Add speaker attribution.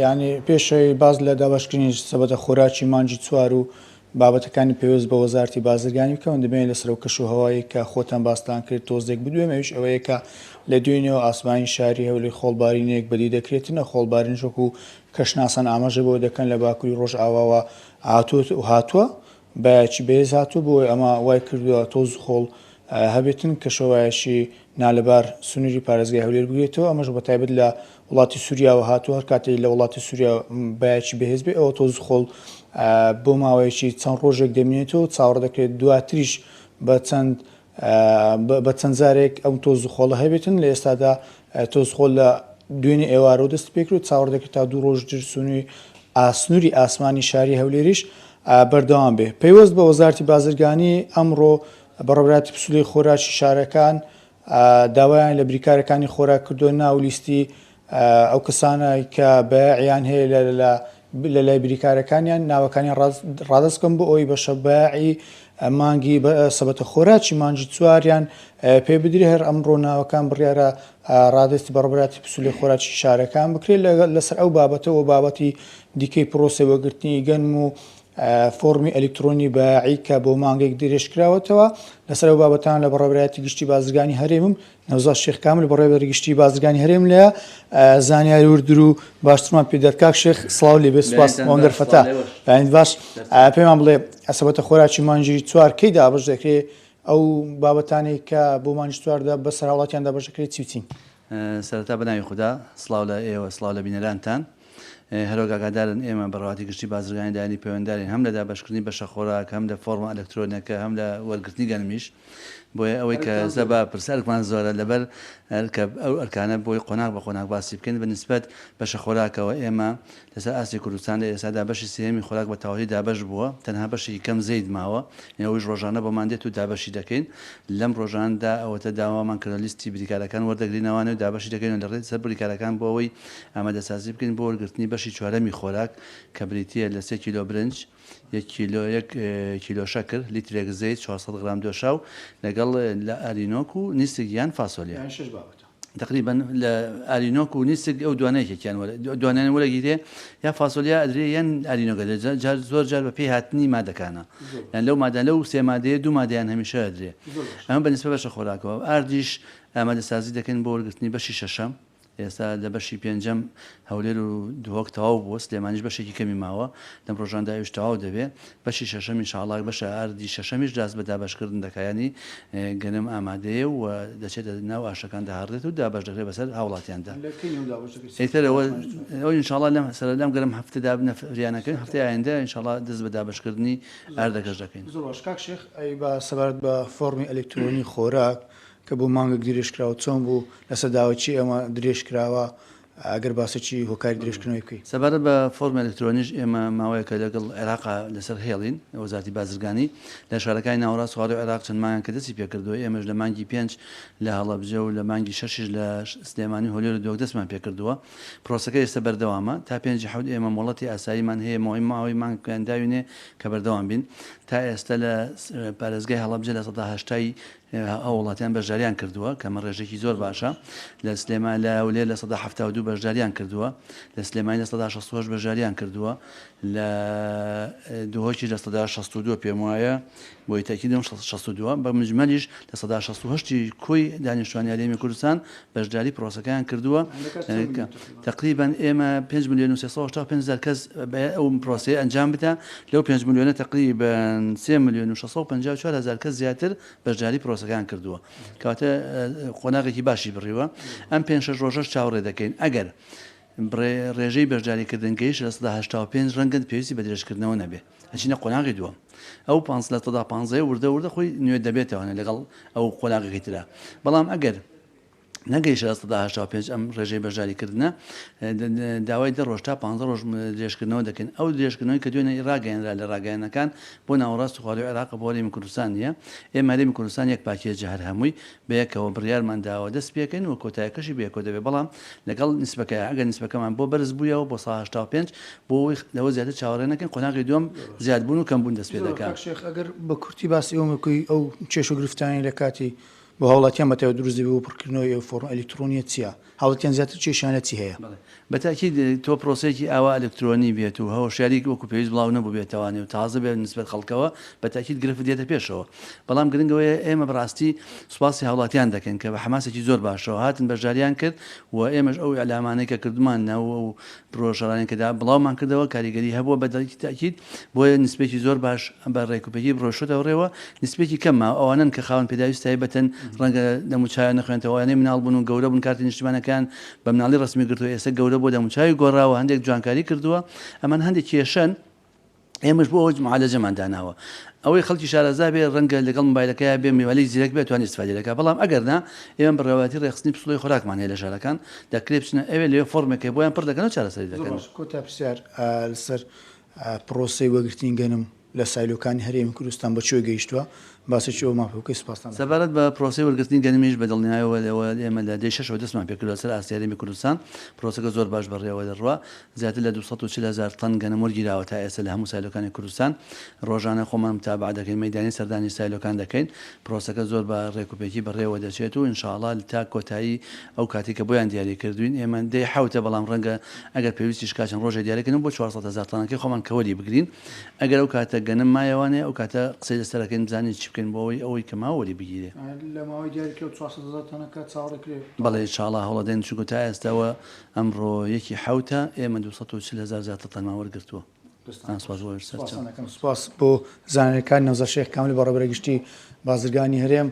Speaker 1: یعنی پێشەوەی باز لە دابەشکردنی سەبەتە خۆراکی مانگی چوار و بابەتەکانی پێویست بە وەزارەتی بازرگانی بکەون دەبێت لەسەر و کەشوهەوایی کە خۆتان باستان کرد تۆزێک بدوێمەویش ئەوەیە کە لە دوێنێەوە ئاسمانی شاری هەولی خۆڵبارینەیەک بەدی دەکرێتنە خۆڵبارین ژۆک و کەشناسان ئاماژە بۆ دەکەن لە باکووری ڕۆژ ئاواوە هاتووە بەیەکی بەهێز هاتوو بۆی ئەمە وای کردووە تۆز خۆڵ هەبێتن کەشەوایەشی نالەبار سنووری پارێزگای هەولێر بگرێتەوە ئەمەش بە تایبەت لە وڵاتی سووریاوە هاتووە هەر کاتێک لە وڵاتی سووریا بایەکی بەهێز بێ ئەوە تۆز خۆڵ بۆ ماوەیەکی چەند ڕۆژێک دەمێنێتەوە چاوەڕ دەکرێت دواتریش بە چەند جارێک ئەم تۆز خۆڵە هەبێتن لە ئێستادا تۆز خۆل لە دوێنێ ئێوارەوە دەست پێکرد و چاوەڕ دەکرێت تا دوو ڕۆژ سنووری ئاسمانی شاری هەولێریش بەردەوام بێ پەیوەست بە وەزارەتی بازرگانی ئەمڕۆ بەڕێوەبەری پسوولی خۆراکی شارەکان داوایان لە بریکارەکانی خۆراک کردووە ناو لیستی ئەو کەسانە کە بەیان هەیە لە لای بریکارەکانیان ناوەکانی ڕادستکەم بۆ ئەوی بەشە بەیاعی مانگی سەبەتە خۆراکی مانگی چواریان پێ بدرێ هەر ئەمڕۆ ناوەکان بڕیارە ڕادستی بەڕێوەبەری پسوولی خۆراکی شارەکان بکرێت لەسەر ئەو بابەتەوە بابەتی دیکەی پرۆسە وەگرتنی گەنم و فۆرمی ئەلکترۆنی بەیاعی کە بۆ مانگێک درێژکراوەتەوە لەسەر ئەو بابەتان لە بەڕێوەبەری گشتی بازرگانی هەرێمم نەوزاد شێخ کامل بەڕێوەبەری گشتی بازرگانی هەرێم لە زانیاری وردر و باشترمان پێ دەرکاک شێخ سڵاو لێ بێ سوپاس وەنگەر فەتا باش پێمان بڵێ سەبەتە خۆراکی مانگی چوار کەی دابەش دەکرێت ئەو بابەتانی کە بۆ مانگی چواردا بەسەر هاوڵاتیان دابەش دەکرێت چی
Speaker 2: سەرەتا بەناوی خوددا سڵاو لە ئێوە سڵاو لە بینەرانتان هەرۆک ئاگادارن ئێمە بەڕێوەبەری گشتی بازرگانی دایانی پەیوەنددارین هەم لە دابەشکردنی بەشە خۆراک هەم لە فۆرمە ئەلکترۆنیەکە هەم لە وەرگرتنی گەنمیش بۆیە ئەوەی کە زەبا پرسیارمان زۆرە لەبەر ئەو ئەرکانە بۆی قۆناغ بە قۆناغ باسی بکەین بەنسبەت بەشە خۆراکەوە ئێمە لەسەر ئاسی کوردستان لە ئێستادا بەشی سێمی خۆراک بە تەواوی دابەش بووە تەنها بەشی کەم زەید ماوە ئەویش ڕۆژانە بۆمان دێت و دابەشی دەکەین لەم ڕۆژاندا ئەوەتە داوامان کردە لیستی بریکارەکان وەردەگرینەوەوانە و دابەشی دەکەین لە ڕێی سەر بریکارەکان بۆ ئەوەی ئامادەسازی بکەین بۆ وەرگرتنی بەشی چوارەمی خۆراک کە بریتیە لە 3 کیلۆ برنج 1 کیلۆ شەکر لیترێک زەیت 400 غرام دۆشاو لەگەڵ لە ئالینۆک و نیستێک یان فاسۆلیا تقریبا لە ئالینۆک و نیستێک ئەو دوانەیەکێکیان دوانیان وەرەگیرێ یا فاسۆلیا ئەدرێ یان ئالینۆگە زۆر جار بە پێی هاتنی مادەکانە یان لەو مادە لەو سێ مادەیە دوو مادەیان هەمیشە ئەدرێ ئەمە بەنسبە بەشە خۆراکەوە ئاردیش ئامادەسازی دەکەین بۆ وەرگرتنی بەشی شەشەم ئێستا لە بەشی پێنجەم هەولێر و دووەک تەواو بووە سلێمانیش بەشێکی کەمی ماوە لەم ڕۆژاندا ئێوش تەواو دەبێت بەشی شەشەم ئینشاءڵڵا بەشە ئاردی شەشەمیش داست بە دابەشکردن دەکایانی گەنم ئامادەیە و دەچێتە ناو ئاشەکاندا هەڕێت و دابەش دەکرێت بەسەر هاوڵاتیاندا ئیترەوە ئینشاءڵڵا لەم سەردەم گەرم هەفتەدا بنەفریانەکەین هەفتەی ئایندە ئینشاءڵڵا دەست بە دابەشکردنی ئاردەکەش دەکەین
Speaker 1: زۆر باش کاک شێخ ئەی بە سەبارەت بە فۆرمی ئەلکترۆنی خۆراک کە بۆ مانگێک درێژکراوە چۆن بوو لەسەر داواچی ئەمە درێژکراوە ئەگەر باسێکی هۆکاری درێژکردنەوەی بکەیت
Speaker 2: سەبارەت بە فۆرمە ئەلکترۆنیش ئێمە ماوەیەکە لەگەڵ عێراقا لەسەر هێڵین وەزارەتی بازرگانی لە شارەکانی ناوەڕاست سواری و عێراق چەند مانگیان کە دەستی پێکردووە ئێمەش لە مانگی 5 لە هەڵەبجە و لە مانگی 6 لە سلێمانی هۆلێر و دۆک دەستمان پێکردووە پرۆسەکە ئێستا بەردەوامە تا 5 حەوت ئێمە مۆڵەتی ئاساییمان هەیە ماوەی مانگیان داوینێ کە بەردەوام بین تا ئێستا لە پارێزگای هەڵەبجە لە 180 ئەو وڵاتیان بەشداریان کردووە کەمە ڕێژێکی زۆر باشە لە سلێمان لە هەولێر لە 172 بەشداریان کردووە لە سلێمانی لە 168 بەشداریان کردووە لە دووهۆکی لە 162 پێم وایە بۆی تاکیدم 62 بە مجمەلیش لە 168 کۆی دانیشتوانی هەرێمی کوردستان بەشداری پرۆسەکەیان کردووە تقریبا ئێمە 5 ملیۆن و 385 کەس ئەو پرۆسەیە ئەنجام بدە لەو 5 ملیۆنە تقریبا 3 ملیۆن و 654 کەس زیاتر بەشداری پرۆسەکان کردووە کەواتە قۆناغێکی باشی بڕیوە ئەم 5 ڕۆژەش چاوەڕێ دەکەین ئەگەر ڕێژەی بەشداریکردن گەیشت لە 185 ڕەنگە پێویستی بە درێژکردنەوە نەبێ ئەچینە قۆناغی دووەم ئەو 15 وردە خۆی نوێ دەبێتەوەنە لەگەڵ ئەو قۆناغێکی ترا بەڵام ئەگەر نەگەیشت لە 185 ئەم ڕێژەی بەشداریکردنە داوای دە ڕۆژ تا 15 ڕۆژ درێژکردنەوە دەکەن ئەو درێژکردنەوەی کە دوێنێ ڕاگەیەنرا لە ڕاگەیەنەکان بۆ ناوەڕاست و خواردی عێراق بۆ هەرێمی کوردستان نیە ئێمە هەرێمی کوردستان یەک پاکێجە هەر هەمووی بەیەکەوە بڕیارمان داوە دەست پێکەین و کۆتایەکەشی بەیەکەوە دەبێت بەڵام لەگەڵ نسبەکە ئەگەر نسبەکەمان بۆ بەرز بوویەوە بۆ 185 بۆ لەوە زیاتر چاوەڕێ نەکەن قۆناغی دووەم زیادبوون و کەمبوون دەست پێ دەکات
Speaker 1: ئەگەر بە کورتی باسی ئەومەکوی ئەو چێش و گرفتانی لە کاتی بۆ هاوڵاتیان بەتەوە دروست دەبێت بۆ پڕکردنەوەی فۆرم ئەلکترۆنیە چییە؟ هاوڵاتیان زیاتر کێشانەتی هەیە؟
Speaker 2: بەتاکید تۆ پرۆسێکی ئاوا ئەلکترۆنی بێت و هەوشیاری وەکو پێویست بڵاو نەبوو بێتوانێت و تازە بێت نسبەت خەڵکەوە بەتاکید گرفت دێتە پێشەوە بەڵام گرنگەوەی ئێمە بڕاستی سوپاسی هاوڵاتیان دەکەن کە بە حماسێکی زۆر باشەوە هاتن بەشداریان کرد و ئێمەش ئەو ئەلامانەی کە کردمان ناوە و پرۆژەڵانی کەدا بڵاومان کردەوە کاریگەری هەبووە بەدەکی تاکید بۆیە نسبێکی زۆر باش بە ڕێکوپێکی بڕۆشتەوە ڕێوە نسبێکی کەمە ئەوانن کە خاوەن پێداویست تایبەتن ڕەنگە دەموچایە نەخوێنێتەوەیانەی مناڵ بوون و گەورە بوون کارتی نیشتیمانەکان بە مناڵی ڕسمی گرتووە ئێستا گەورە بۆ دەموچاوی گۆڕاوە هەندێک جوانکاری کردووە ئەمان هەندێک کێشەن ئێمەش بۆ ئەوج معالەجەمان داناوە ئەوەی خەڵکی شارەزا بێ ڕەنگە لەگەڵ موبایلەکەی بێ میوەلی زیرەک بێت توانێت استفادەکە بەڵام ئەگەرنا ئێمە بڕێواتی ڕێخستنی پسڵی خۆراکمان هەیە لە شارەکان دەکرێت بچنە ئەوێ لێ فۆرمێکی بۆیان پڕ دەکەن و چارەسەری دەکەن
Speaker 1: کۆتا پرسیار لەسەر پرۆسەی وەگرتنی گەنم لە سایلۆکانی هەرێمی کوردستان بەچۆ گەیشتووە باسێکی ئەو مافۆکەی سپاسان
Speaker 2: سەبارەت بە پرۆسی وەرگرتنی گەنمیش بەدڵنیایەوە لەوە ئێمە لە دەی شەشەوە دەستمان پێکردووە سەر ئاسیارێمی کوردستان پرۆسەکە زۆر باش بەڕێوە دەڕوا زیاتر لە 240,000 تەن گەنم وەرگیراوە تا ئێستا لە هەموو سایلۆکانی کوردستان ڕۆژانە خۆمان متابع دەکەین مەیدانی سەردانی سایلۆکان دەکەین پرۆسەکە زۆر بە ڕێکوپێکی بەڕێوە دەچێت و ئینشاءڵڵا تا کۆتایی ئەو کاتی کە بۆیان دیاری کردوین ئێمە دەی حوتە بەڵام ڕەنگە ئەگەر پێویستی شکاچن ڕۆژە دیارەکەن بۆ 400,000 تەنەکەی خۆمان کەوەری بگرین ئەگەر ئەو کاتە گەنم مایەوانێ ئەو کاتە قسەی لەسەرەکەین بزانین چی بکەین بۆ ئەوەی کە ماوەری بگیرێ
Speaker 1: لە ماوەی دیارکە 400,000 تەنەکە چاوەڕێکرێ
Speaker 2: بەڵێ ئینشاءڵڵا هەوڵەدەین چونکە تا ئێستاوە ئەمڕۆ یەکی حوتە ئێمە 240,000 زیاتر تەنمان وەرگرتووە
Speaker 1: سپاس بۆ زانەکان نەوزەشێخ کامل بە ڕێبەرگشتی بازرگانی هەرێم